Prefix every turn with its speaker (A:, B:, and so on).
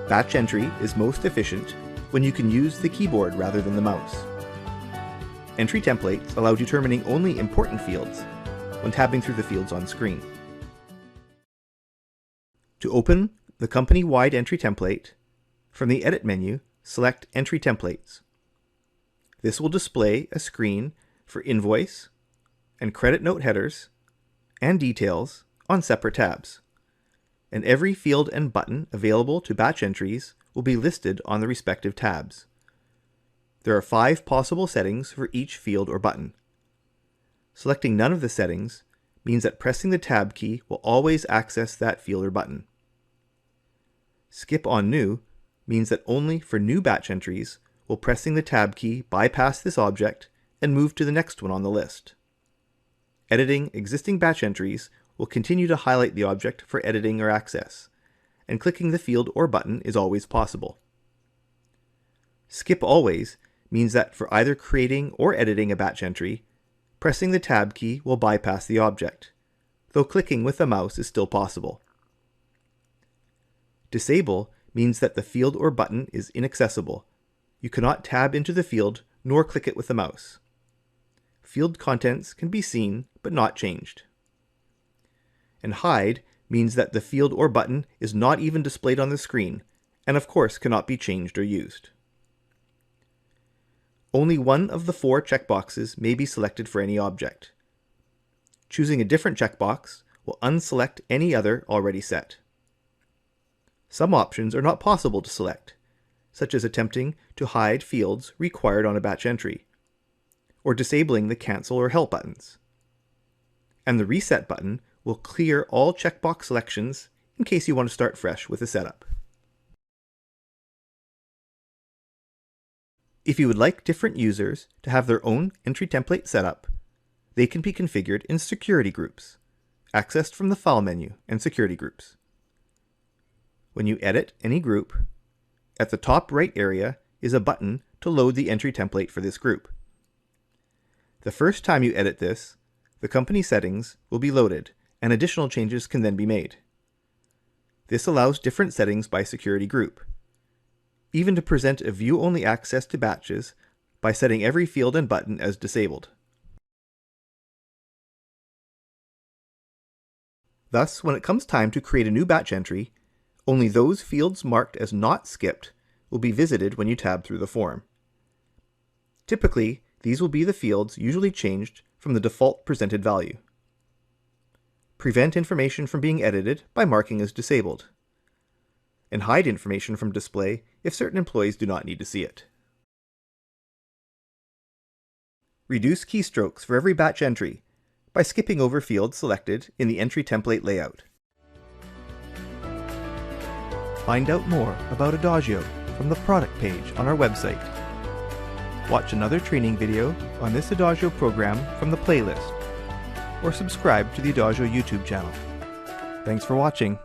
A: Batch entry is most efficient when you can use the keyboard rather than the mouse. Entry templates allow determining only important fields when tabbing through the fields on screen. To open the company-wide entry template, from the Edit menu, select Entry Templates. This will display a screen for invoice and credit note headers and details on separate tabs, and every field and button available to batch entries will be listed on the respective tabs. There are 5 possible settings for each field or button. Selecting none of the settings means that pressing the Tab key will always access that field or button. Skip on New means that only for new batch entries will pressing the Tab key bypass this object and move to the next one on the list. Editing existing batch entries will continue to highlight the object for editing or access, and clicking the field or button is always possible. Skip Always means that for either creating or editing a batch entry, pressing the Tab key will bypass the object, though clicking with the mouse is still possible. Disable means that the field or button is inaccessible. You cannot tab into the field nor click it with the mouse. Field contents can be seen but not changed. And Hide means that the field or button is not even displayed on the screen, and of course cannot be changed or used. Only one of the 4 checkboxes may be selected for any object. Choosing a different checkbox will unselect any other already set. Some options are not possible to select, such as attempting to hide fields required on a batch entry, or disabling the Cancel or Help buttons. And the Reset button will clear all checkbox selections in case you want to start fresh with a setup. If you would like different users to have their own entry template set up, they can be configured in security groups, accessed from the File menu and Security Groups. When you edit any group, at the top right area is a button to load the entry template for this group. The first time you edit this, the company settings will be loaded and additional changes can then be made. This allows different settings by security group, even to present a view-only access to batches by setting every field and button as disabled. Thus, when it comes time to create a new batch entry, only those fields marked as not skipped will be visited when you tab through the form. Typically, these will be the fields usually changed from the default presented value. Prevent information from being edited by marking as disabled, and hide information from display if certain employees do not need to see it. Reduce keystrokes for every batch entry by skipping over fields selected in the entry template layout. Find out more about Adagio from the product page on our website. Watch another training video on this Adagio program from the playlist, or subscribe to the Adagio YouTube channel. Thanks for watching.